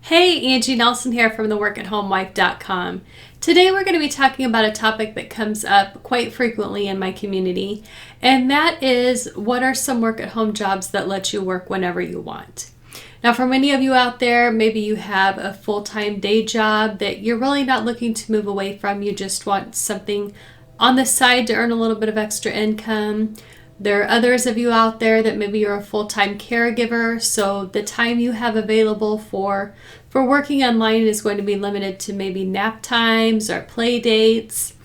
Hey, Angie Nelson here from theworkathomelife.com. Today we're going to be talking about a topic that comes up quite frequently in my community, and that is what are some work-at-home jobs that let you work whenever you want. Now, for many of you out there, maybe you have a full-time day job that you're really not looking to move away from. You just want something on the side to earn a little bit of extra income. There are others of you out there that maybe you're a full-time caregiver, so the time you have available for working online is going to be limited to maybe nap times or play dates.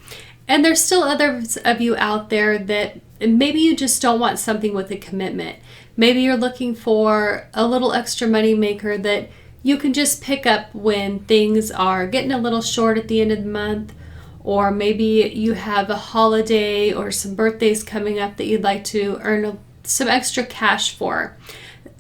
And there's still others of you out there that maybe you just don't want something with a commitment. Maybe you're looking for a little extra money maker that you can just pick up when things are getting a little short at the end of the month. Or maybe you have a holiday or some birthdays coming up that you'd like to earn some extra cash for.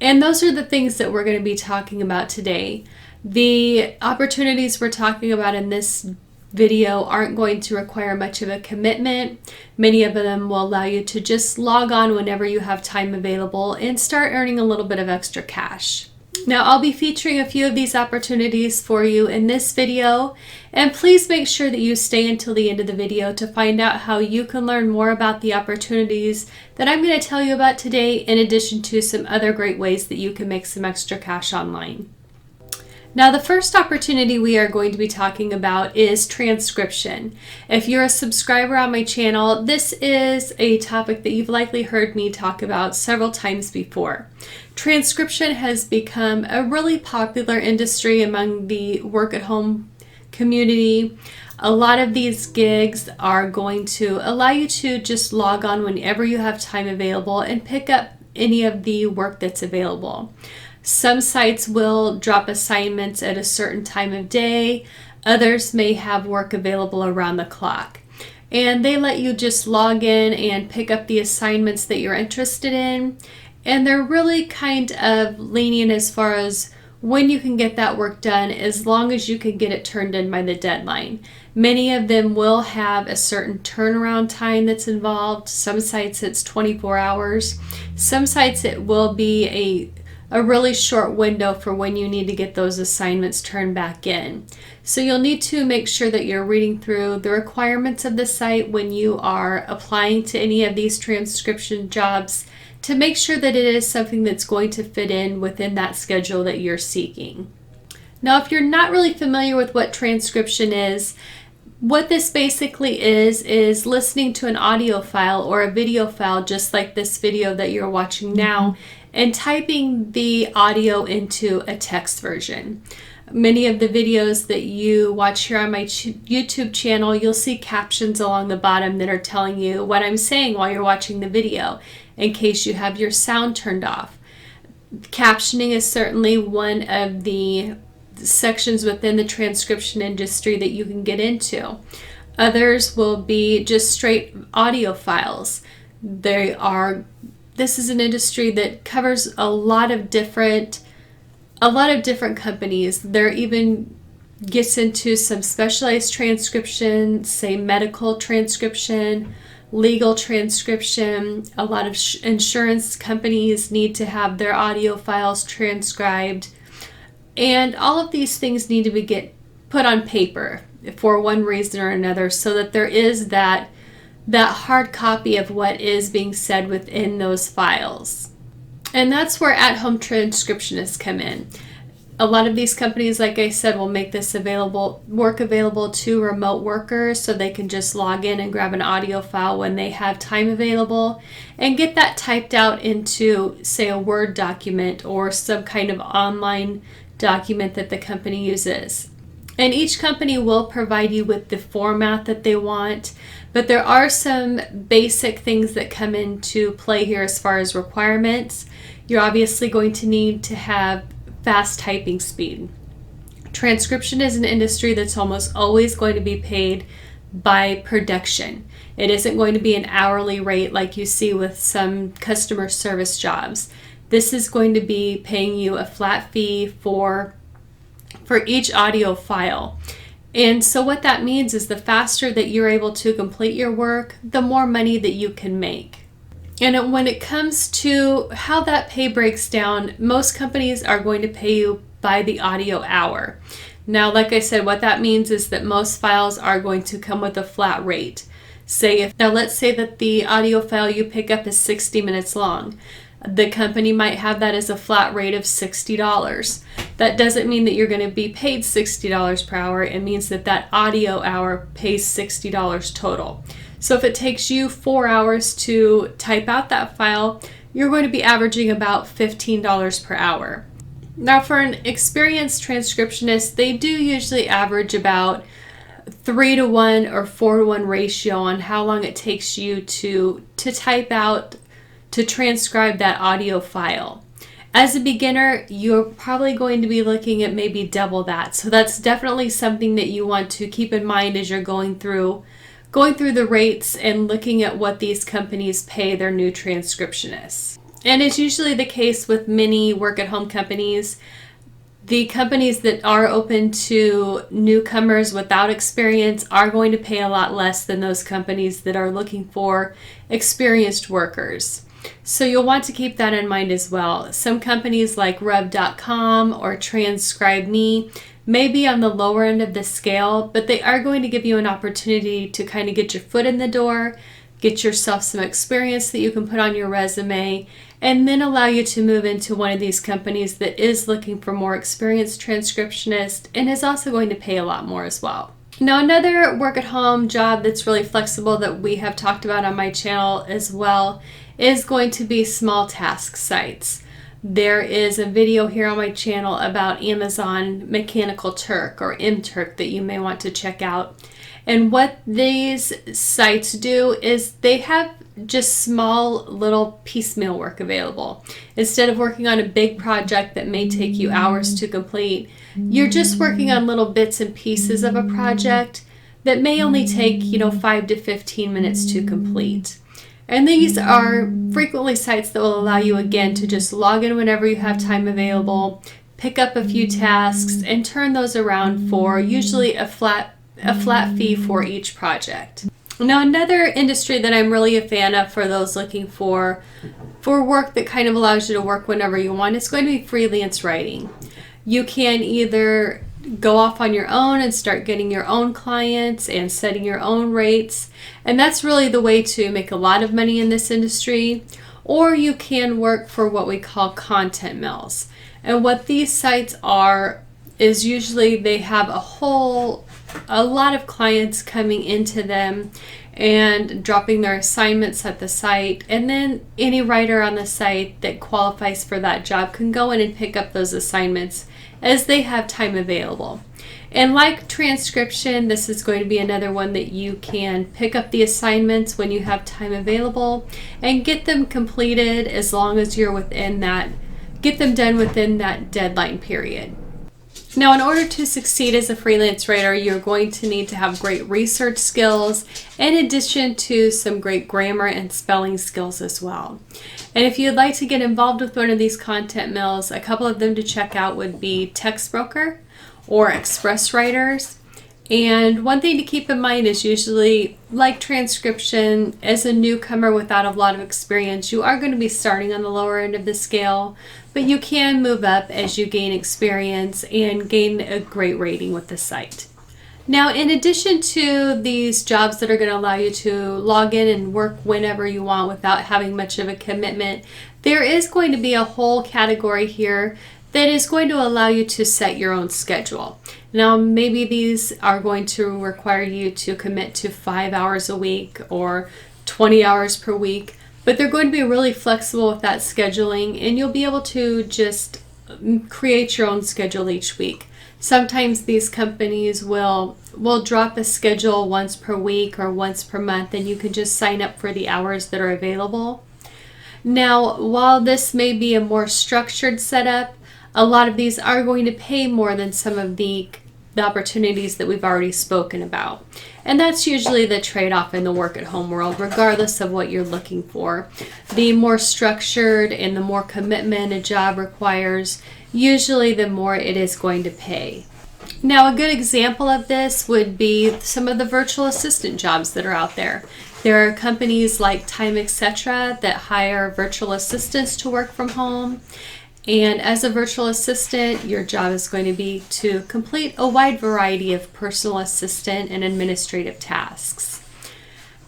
And those are the things that we're going to be talking about today. The opportunities we're talking about in this video aren't going to require much of a commitment. Many of them will allow you to just log on whenever you have time available and start earning a little bit of extra cash. Now, I'll be featuring a few of these opportunities for you in this video, and please make sure that you stay until the end of the video to find out how you can learn more about the opportunities that I'm going to tell you about today, in addition to some other great ways that you can make some extra cash online. Now, the first opportunity we are going to be talking about is transcription. If you're a subscriber on my channel, this is a topic that you've likely heard me talk about several times before. Transcription has become a really popular industry among the work-at-home community. A lot of these gigs are going to allow you to just log on whenever you have time available and pick up any of the work that's available. Some sites will drop assignments at a certain time of day. Others may have work available around the clock. And they let you just log in and pick up the assignments that you're interested in. And they're really kind of lenient as far as when you can get that work done, as long as you can get it turned in by the deadline. Many of them will have a certain turnaround time that's involved. Some sites it's 24 hours. Some sites it will be a really short window for when you need to get those assignments turned back in. So you'll need to make sure that you're reading through the requirements of the site when you are applying to any of these transcription jobs to make sure that it is something that's going to fit in within that schedule that you're seeking. Now, if you're not really familiar with what transcription is, what this basically is listening to an audio file or a video file just like this video that you're watching now, and typing the audio into a text version. Many of the videos that you watch here on my YouTube channel, you'll see captions along the bottom that are telling you what I'm saying while you're watching the video, in case you have your sound turned off. Captioning is certainly one of the sections within the transcription industry that you can get into. Others will be just straight audio files. This is an industry that covers a lot of different companies. There even gets into some specialized transcription, say medical transcription, legal transcription. A lot of insurance companies need to have their audio files transcribed. And all of these things need to get put on paper for one reason or another, so that there is that hard copy of what is being said within those files. And that's where at-home transcriptionists come in. A lot of these companies, like I said, will make this work available to remote workers, so they can just log in and grab an audio file when they have time available and get that typed out into, say, a Word document or some kind of online document that the company uses. And each company will provide you with the format that they want, but there are some basic things that come into play here as far as requirements. You're obviously going to need to have fast typing speed. Transcription is an industry that's almost always going to be paid by production. It isn't going to be an hourly rate like you see with some customer service jobs. This is going to be paying you a flat fee for each audio file. And so what that means is the faster that you're able to complete your work, the more money that you can make. And when it comes to how that pay breaks down, most companies are going to pay you by the audio hour. Now, like I said, what that means is that most files are going to come with a flat rate. Let's say that the audio file you pick up is 60 minutes long. The company might have that as a flat rate of $60. That doesn't mean that you're going to be paid $60 per hour. It means that that audio hour pays $60 total. So if it takes you 4 hours to type out that file, you're going to be averaging about $15 per hour. Now, for an experienced transcriptionist, they do usually average about 3-to-1 or 4-to-1 ratio on how long it takes you to type out, to transcribe that audio file. As a beginner, you're probably going to be looking at maybe double that. So that's definitely something that you want to keep in mind as you're going through the rates and looking at what these companies pay their new transcriptionists. And it's usually the case with many work-at-home companies. The companies that are open to newcomers without experience are going to pay a lot less than those companies that are looking for experienced workers. So you'll want to keep that in mind as well. Some companies like rev.com or TranscribeMe may be on the lower end of the scale, but they are going to give you an opportunity to kind of get your foot in the door, get yourself some experience that you can put on your resume, and then allow you to move into one of these companies that is looking for more experienced transcriptionist and is also going to pay a lot more as well. Now, another work-at-home job that's really flexible that we have talked about on my channel as well is going to be small task sites. There is a video here on my channel about Amazon Mechanical Turk or MTurk that you may want to check out. And what these sites do is they have just small little piecemeal work available. Instead of working on a big project that may take you hours to complete, you're just working on little bits and pieces of a project that may only take, 5 to 15 minutes to complete. And these are frequently sites that will allow you, again, to just log in whenever you have time available, pick up a few tasks, and turn those around for usually a flat fee for each project. Now, another industry that I'm really a fan of for those looking for work that kind of allows you to work whenever you want is going to be freelance writing. You can either go off on your own and start getting your own clients and setting your own rates, and that's really the way to make a lot of money in this industry. Or you can work for what we call content mills. And what these sites are is usually they have a lot of clients coming into them and dropping their assignments at the site, and then any writer on the site that qualifies for that job can go in and pick up those assignments as they have time available. And like transcription, this is going to be another one that you can pick up the assignments when you have time available and get them completed as long as you're get them done within that deadline period. Now, in order to succeed as a freelance writer, you're going to need to have great research skills in addition to some great grammar and spelling skills as well. And if you'd like to get involved with one of these content mills, a couple of them to check out would be Textbroker or Express Writers. And one thing to keep in mind is usually, like transcription, as a newcomer without a lot of experience, you are going to be starting on the lower end of the scale, but you can move up as you gain experience and gain a great rating with the site. Now, in addition to these jobs that are going to allow you to log in and work whenever you want without having much of a commitment, there is going to be a whole category here that is going to allow you to set your own schedule. Now, maybe these are going to require you to commit to 5 hours a week or 20 hours per week, but they're going to be really flexible with that scheduling, and you'll be able to just create your own schedule each week. Sometimes these companies will drop a schedule once per week or once per month, and you can just sign up for the hours that are available. Now, while this may be a more structured setup, a lot of these are going to pay more than some of the opportunities that we've already spoken about. And that's usually the trade-off in the work-at-home world, regardless of what you're looking for. The more structured and the more commitment a job requires, usually the more it is going to pay. Now, a good example of this would be some of the virtual assistant jobs that are out there. There are companies like Time, etc. that hire virtual assistants to work from home. And as a virtual assistant, your job is going to be to complete a wide variety of personal assistant and administrative tasks.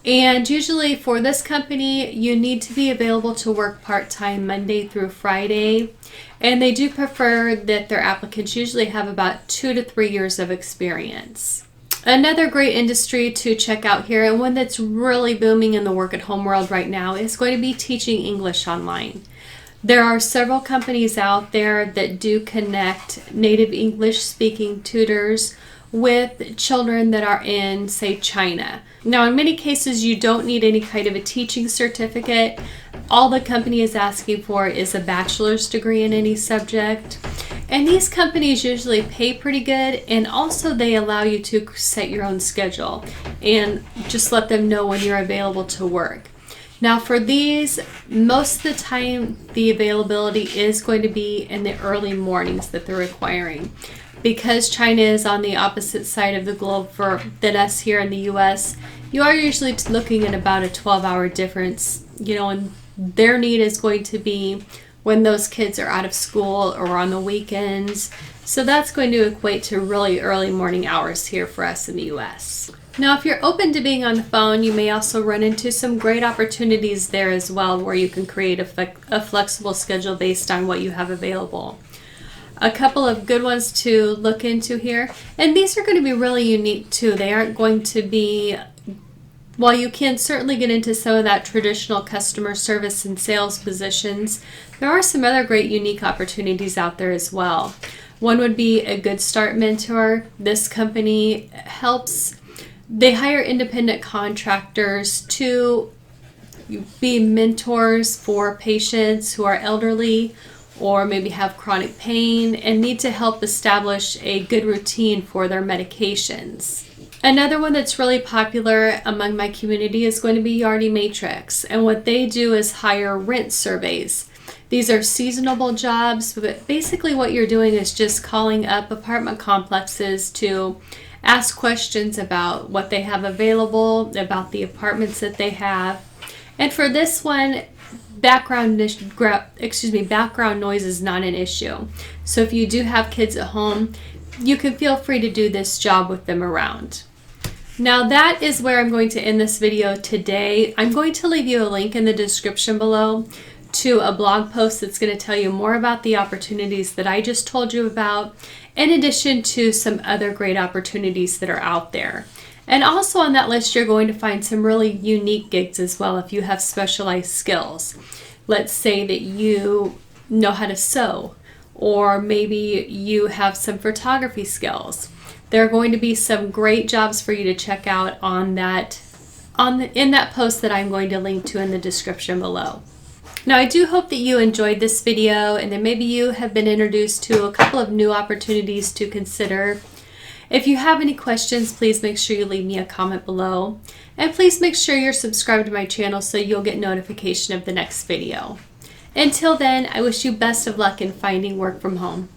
And usually for this company, you need to be available to work part-time Monday through Friday. And they do prefer that their applicants usually have about 2 to 3 years of experience. Another great industry to check out here, and one that's really booming in the work-at-home world right now, is going to be teaching English online. There are several companies out there that do connect native English-speaking tutors with children that are in, say, China. Now, in many cases, you don't need any kind of a teaching certificate. All the company is asking for is a bachelor's degree in any subject. And these companies usually pay pretty good, and also they allow you to set your own schedule and just let them know when you're available to work. Now for these, most of the time the availability is going to be in the early mornings that they're requiring. Because China is on the opposite side of the globe than us here in the US, you are usually looking at about a 12-hour difference, and their need is going to be when those kids are out of school or on the weekends. So that's going to equate to really early morning hours here for us in the US. Now, if you're open to being on the phone, you may also run into some great opportunities there as well, where you can create a flexible schedule based on what you have available. A couple of good ones to look into here, and these are going to be really unique too. They aren't going to be, while you can certainly get into some of that traditional customer service and sales positions, there are some other great unique opportunities out there as well. One would be a goodstart mentor. This company they hire independent contractors to be mentors for patients who are elderly or maybe have chronic pain and need to help establish a good routine for their medications. Another one that's really popular among my community is going to be Yardi Matrix, and what they do is hire rent surveys. These are seasonable jobs, but basically what you're doing is just calling up apartment complexes to ask questions about what they have available, about the apartments that they have. And for this one, background noise is not an issue. So if you do have kids at home, you can feel free to do this job with them around. Now that is where I'm going to end this video today. I'm going to leave you a link in the description below to a blog post that's going to tell you more about the opportunities that I just told you about, in addition to some other great opportunities that are out there. And also on that list, you're going to find some really unique gigs as well if you have specialized skills. Let's say that you know how to sew, or maybe you have some photography skills. There are going to be some great jobs for you to check out in that post that I'm going to link to in the description below. Now, I do hope that you enjoyed this video and that maybe you have been introduced to a couple of new opportunities to consider. If you have any questions, please make sure you leave me a comment below. And please make sure you're subscribed to my channel so you'll get notification of the next video. Until then, I wish you best of luck in finding work from home.